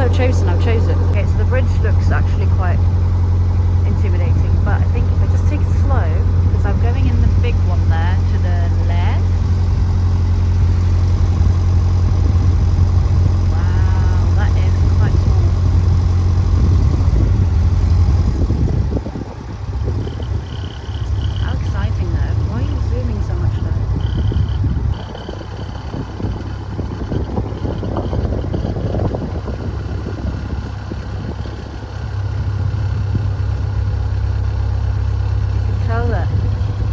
I've chosen. Okay, so the bridge looks actually quite intimidating, but I think if I just take it slow, because I'm going in the big one there to the left. Wow, that is quite small. How exciting though. Why are you zooming so much though? Tell that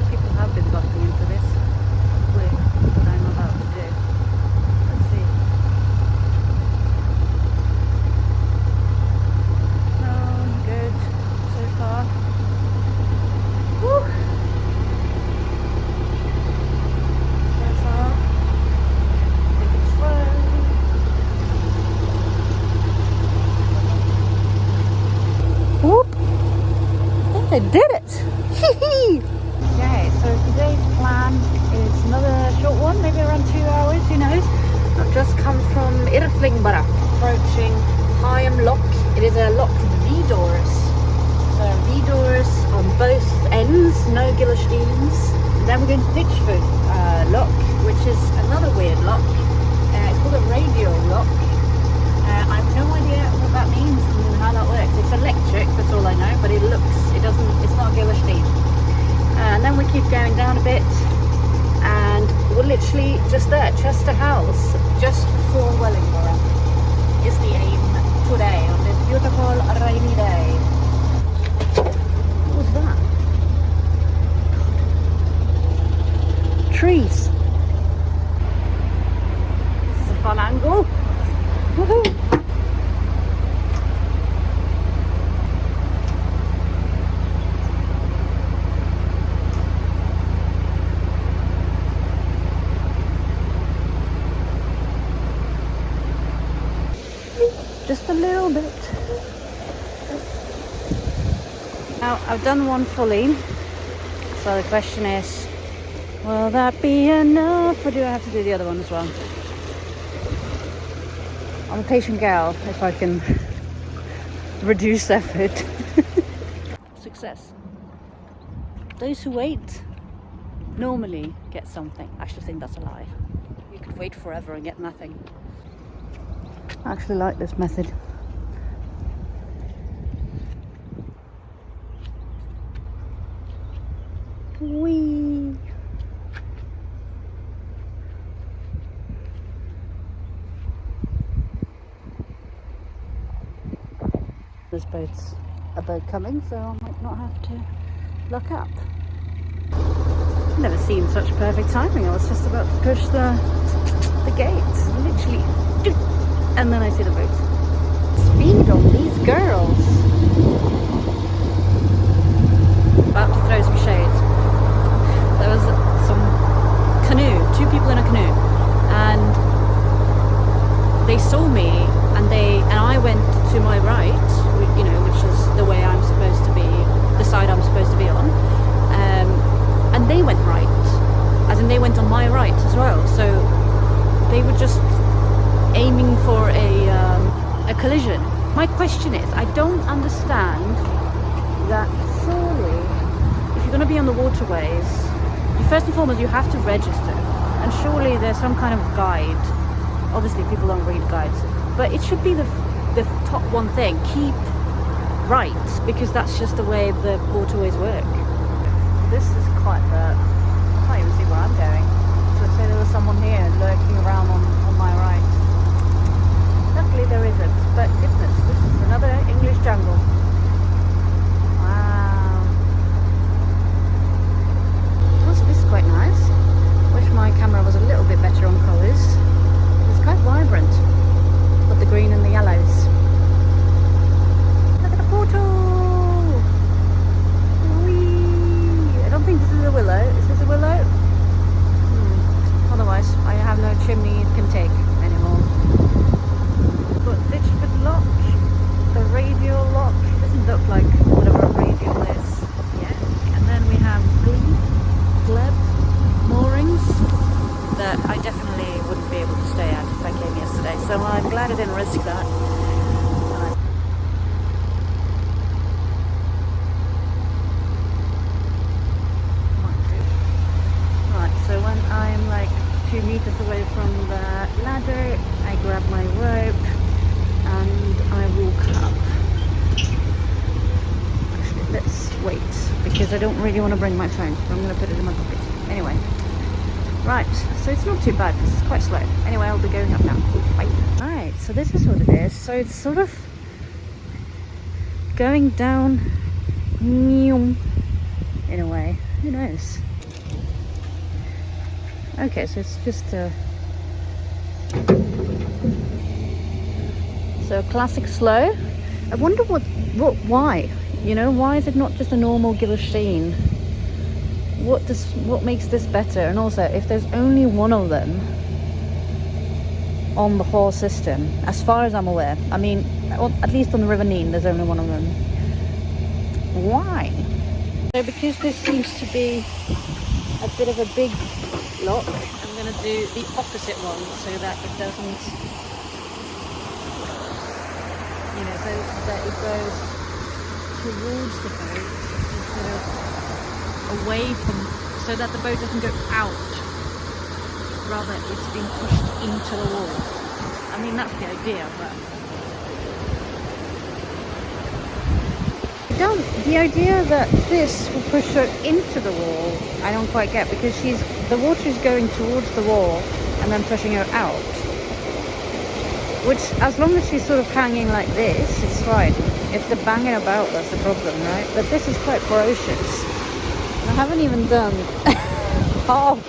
people have been bumping into this with what I'm about to do. Let's see. Oh, good so far. Woo! So far. Take it slow. Whoop! I did it! Okay, so today's plan is another short one, maybe around 2 hours, who knows. I've just come from Irthlingborough, approaching Hyam Lock. It is a lock with V-doors. So V-doors on both ends, no Gillersteins. And then we're going to Pitchford Lock, which is another weird lock. It's called a radial lock. I have no idea what that means and how that works. It's electric, that's all I know, but it's not a Gillerstein. And then we keep going down a bit, and we're literally just there, Chester House, just before Wellingborough, is the aim today on this beautiful rainy day. What was that? Trees. This is a fun angle. Woohoo! Just a little bit. Now I've done one fully, so the question is, will that be enough, or do I have to do the other one as well? I'm a patient gal if I can reduce effort. Success. Those who wait normally get something. I actually think that's a lie. You could wait forever and get nothing. I actually like this method. Whee! This boat's a boat coming, so I might not have to lock up. I've never seen such perfect timing. I was just about to push the gate, literally, and then I see the boat. Speed on these girls. About to throw some shade. There was some canoe, 2 people in a canoe, and they saw me, and I went to my right, you know, which is the way I'm supposed to be, the side I'm supposed to be on, and they went right, as in they went on my right as well. So they were just aiming for a collision. My question is, I don't understand that. Surely, if you're going to be on the waterways, first and foremost you have to register, and surely there's some kind of guide. Obviously people don't read guides, but it should be the top one thing: keep right, because that's just the way the waterways work. This is quite I can't even see where I'm going. So I'd say there was someone here lurking around on my right. Luckily there isn't, but goodness, this is another English jungle. Wow. This is quite nice. Wish my camera was a little bit better on colours. It's quite vibrant. Got the green and the yellows. Look at the portal! Whee! I don't think this is a willow. Is this a willow? Otherwise, I have no chimney it can take anymore. Got Ditchford Lock, the radial lock. It doesn't look like whatever a radial is yet. And then we have gleb moorings that I definitely wouldn't be able to stay at if I came yesterday. So I'm glad I didn't risk that. myself away from the ladder, I grab my rope and I walk up. Actually, let's wait because I don't really want to bring my phone. I'm going to put it in my pocket. Anyway, right, so it's not too bad because it's quite slow. Anyway, I'll be going up now. Bye. Right, so this is what it is. So it's sort of going down in a way. Who knows? Okay, so it's just a classic slow. I wonder why? You know, why is it not just a normal guillotine? What makes this better? And also, if there's only one of them on the whole system, as far as I'm aware, I mean, at least on the River Nene, there's only one of them. Why? So because this seems to be a bit of a big lock, I'm going to do the opposite one so that it doesn't, you know, so that it goes towards the boat instead of away from, so that the boat doesn't go out, rather it's being pushed into the wall. I mean, that's the idea, but the idea that this will push her into the wall, I don't quite get, because the water is going towards the wall and then pushing her out. Which, as long as she's sort of hanging like this, it's fine. It's the banging about that's the problem, right? But this is quite ferocious. I haven't even done half.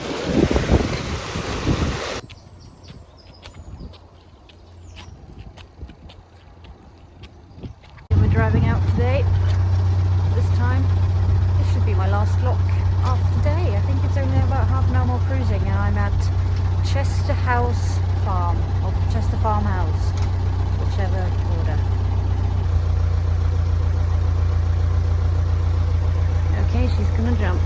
We're driving out today. This time, this should be my last lock of today. I think it's only about half an hour more cruising, and I'm at Chester House Farm, or Chester Farmhouse, whichever order. Okay, she's gonna jump.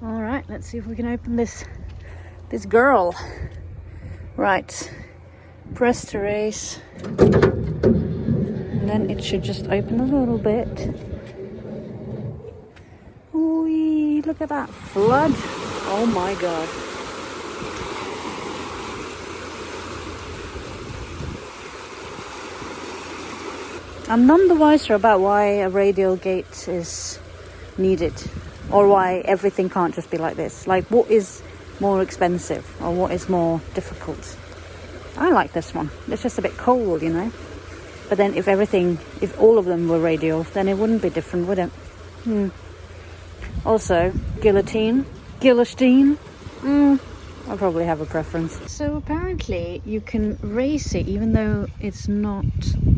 All right, let's see if we can open this girl. Right, press to race, and then it should just open a little bit. Whee, look at that flood. Oh my god. I'm none the wiser about why a radial gate is needed, or why everything can't just be like this. Like, what is more expensive, or what is more difficult? I like this one. It's just a bit cold, you know. But then if all of them were radial, then it wouldn't be different, would it? Also, guillotine. I'll probably have a preference. So apparently you can race it even though it's not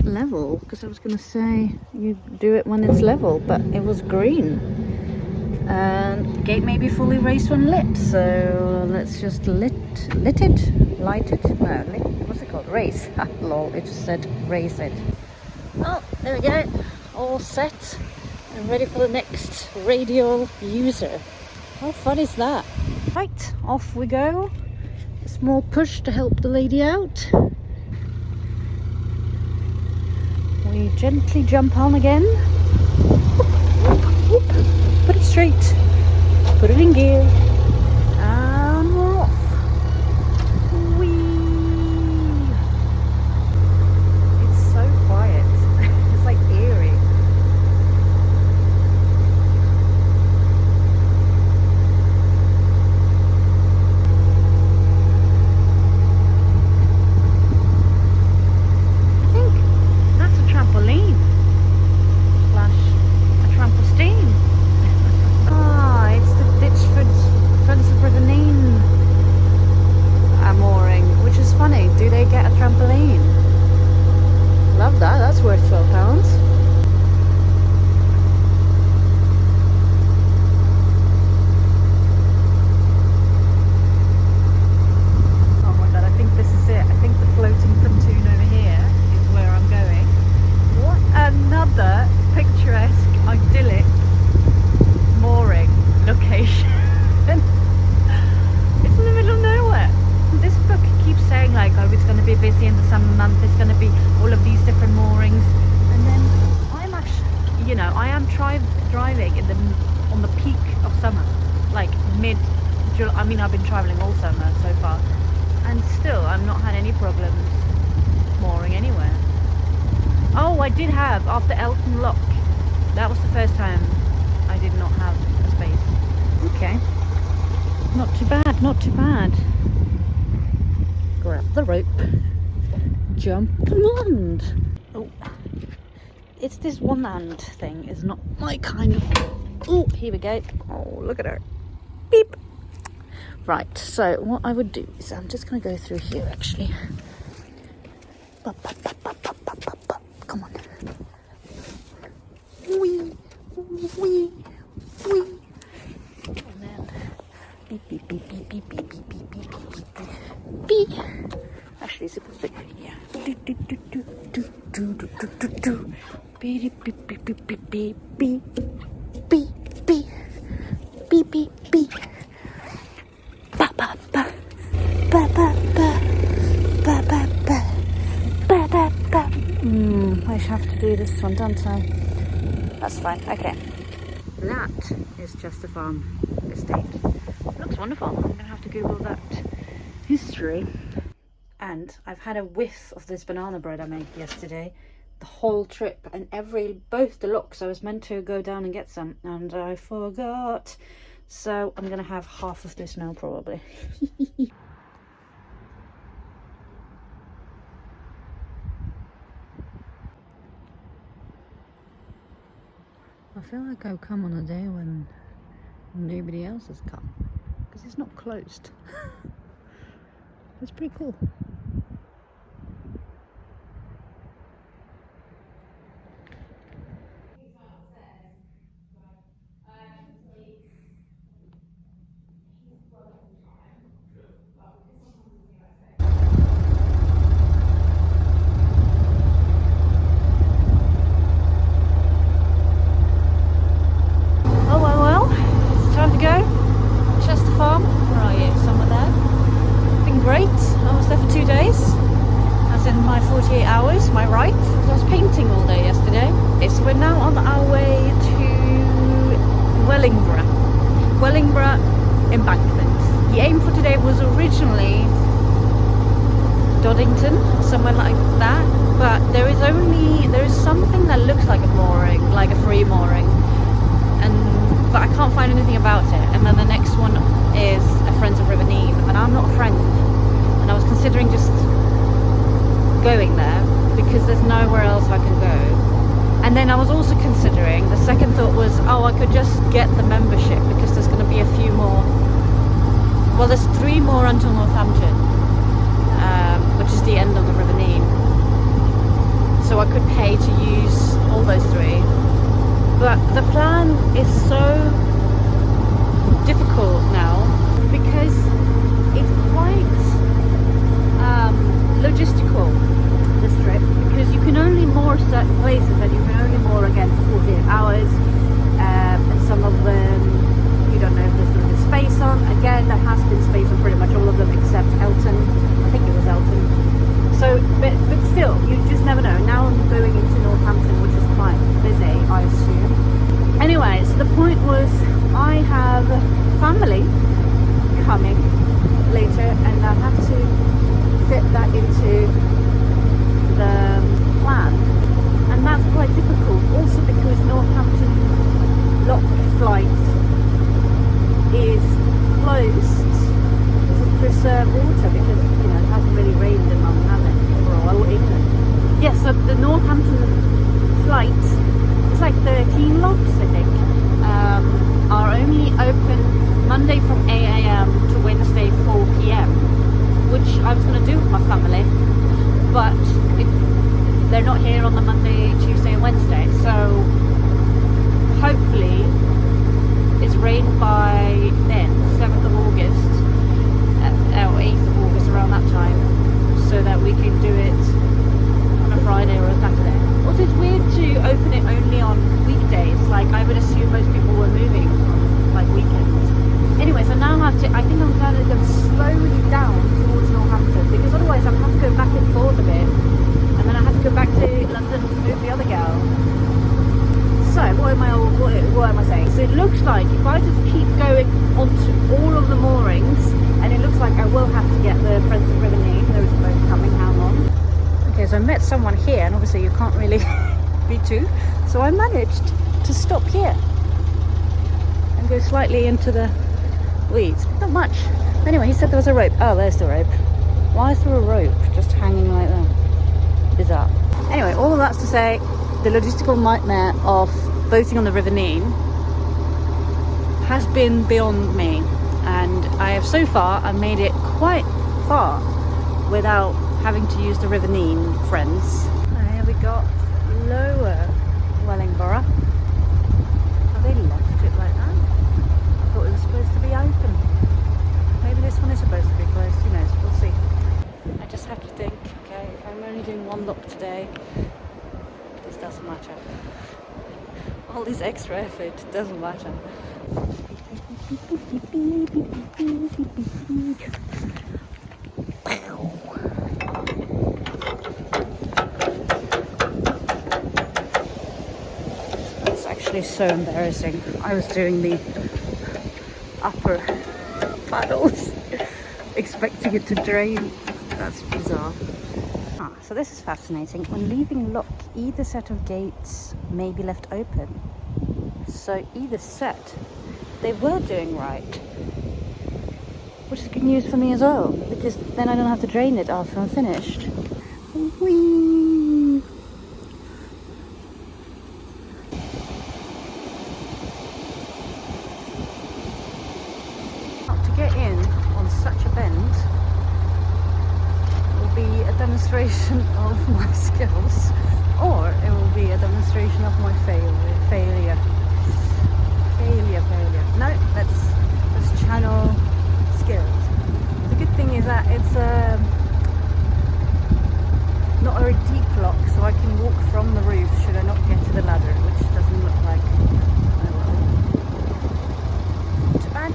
level, because I was going to say you do it when it's level, but it was green. And gate may be fully raced when lit, so let's just light it. No, what's it called? Race. Lol, it just said race it. Oh, there we go. All set. I'm ready for the next radial user. How fun is that? Right, off we go. A small push to help the lady out. We gently jump on again. Whoop, whoop, whoop. Put it straight. Put it in gear. And we're off. Whee! It's so quiet. It's like eerie. That's worth £12. Oh my god, I think this is it. I think the floating pontoon over here is where I'm going. What another picturesque, idyllic mooring location. It's in the middle of nowhere. This book keeps saying like, oh, it's going to be busy in the summer month, it's going to be all of these different moorings, and then I'm actually, you know, I am driving on the peak of summer, like mid I mean, I've been travelling all summer so far, and still I've not had any problems mooring anywhere. Oh, I did have after Elton Lock. That was the first time I did not have a space. Okay, not too bad, not too bad. Grab the rope, jump and land. Oh, it's this one hand thing is not my kind of. Oh, here we go. Oh, look at her. Beep. Right, so what I would do is I'm just going to go through here actually. Come on. Wee, wee, wee. And then beep, beep, beep, beep, beep, beep, beep, beep, beep, beep, beep, beep. Actually, it's supposed to go here. Do, do, do, do, do, do, do, do, do, do. Beep, beep, beep, beep, beep, beep, beep, beep, beep, beep, beep, beep. Ba, ba, ba, ba, ba, ba, ba, ba, ba, ba, ba, ba. I have to do this one, don't I? That's fine, okay. That is just a farm estate. Looks wonderful. I'm gonna have to Google that history. And I've had a whiff of this banana bread I made yesterday, the whole trip, and both the locks I was meant to go down and get some, and I forgot. So I'm gonna have half of this now probably. I feel like I've come on a day when nobody else has come, because it's not closed. It's pretty cool. My 48 hours, my right. I was painting all day yesterday. So we're now on our way to Wellingborough embankment. The aim for today was originally Doddington, somewhere like that, but there is something that looks like a mooring, like a free mooring, but I can't find anything about it. And then the next one is a Friends of River Nene, and I'm not a friend, and I was considering just going there because there's nowhere else I can go. And then I was also considering, the second thought was, oh, I could just get the membership because there's going to be a few more. Well, there's 3 more until Northampton, which is the end of the River Nene, so I could pay to use all those 3. But the plan is so difficult now because it's quite logistical, this trip, because you can only moor certain places, and you can only moor again for 48 hours, and some of them you don't know if there's going to be space on. Again, there has been space on pretty much all of them except Elton. I think it was Elton. So, but still, you just never know. Now I'm going into Northampton, which is quite busy, I assume. Anyway, so the point was, I have family coming later, and I have to fit that into the plan, and that's quite difficult also because Northampton lock flight is closed to preserve water because, you know, it hasn't really rained in London for a while, England. Yes, so the Northampton flight, it's like 13 locks I think, are only open Monday from 8 AM to Wednesday 4 PM, which I was going to do with my family, but they're not here on the Monday, Tuesday and Wednesday, so hopefully it's rained by then, 7th of August, or 8th of August, around that time, so that we can do it on a Friday or a Saturday. Also, it's weird to open it only on weekdays, like I would assume most people were moving on like weekends. Anyway, so now I think I'm going to go slowly down towards Northampton, because otherwise I'll have to go back and forth a bit, and then I have to go back to London to move the other girl. So what am I saying? So it looks like if I just keep going onto all of the moorings met someone here, and obviously you can't really be too, so I managed to stop here and go slightly into the weeds. Not much. Anyway, he said there was a rope. Oh, there's the rope. Why is there a rope just hanging like that? Bizarre. Anyway, all of that's to say, the logistical nightmare of boating on the River Nene has been beyond me, and I have so far I've made it quite far without having to use the River Nene, friends. And here we got lower Wellingborough. Have they left it like that? I thought it was supposed to be open. Maybe this one is supposed to be closed, who knows, we'll see. I just have to think, okay, if I'm only doing one look today, this doesn't matter. All this extra effort doesn't matter. That's actually so embarrassing. I was doing the upper paddles, expecting it to drain. That's bizarre. So this is fascinating. When leaving lock, either set of gates may be left open. So either set, they were doing right, which is good news for me as well, because then I don't have to drain it after I'm finished. Whee! To get in on such a bend will be a demonstration of my skills, or it will be a demonstration of my failure. No, let's channel skills. The good thing is that it's not a deep lock, so I can walk from the roof should I not get to the ladder, which doesn't look like I will. Not too bad.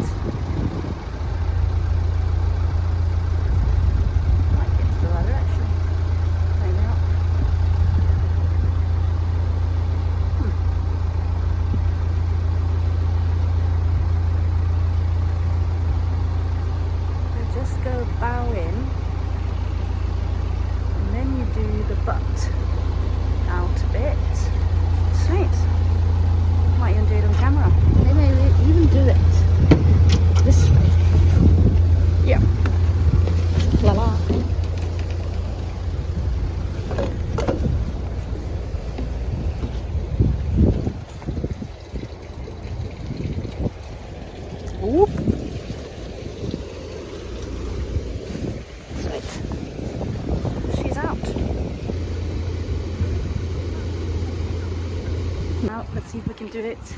Might get to the ladder actually. Maybe not. Just go bow in, and then you do the butt out a bit. Sweet. Might even do it on camera. Maybe even do it this way. Yeah. La la. Whoop. She's out. Now let's see if we can do it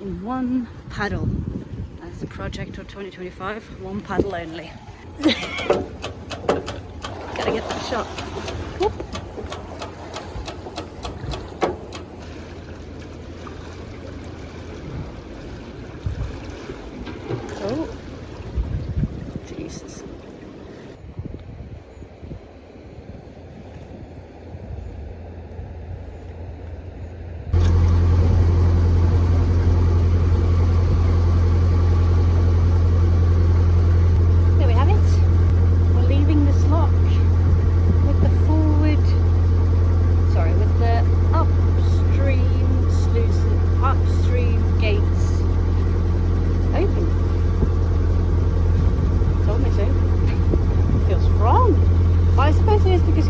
in one paddle. That's the project of 2025, one paddle only. Gotta get that shot. Whoop. Oh, Jesus.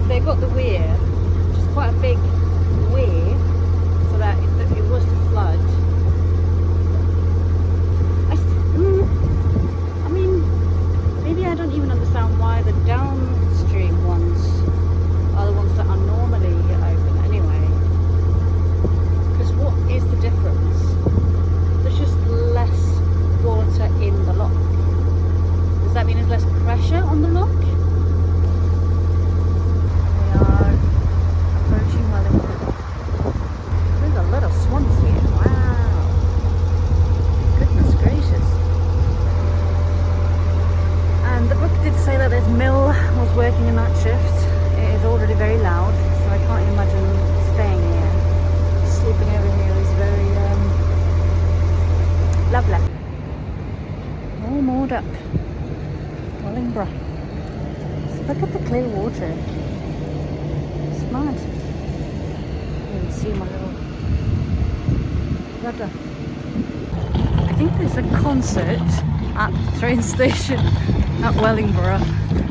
They've got the weir, which is quite a big weir, so that if it was to flood, I mean, maybe I don't even understand why the downstream ones are the ones that are normally open anyway. Because what is the difference? There's just less water in the lock. Does that mean there's less pressure on the lock? Mill was working a night shift. It is already very loud, so I can't imagine staying here. Sleeping over here is very lovely. All moored up. Wellingborough. So look at the clear water. you, my little rudder. I think there's a concert at the train station at Wellingborough.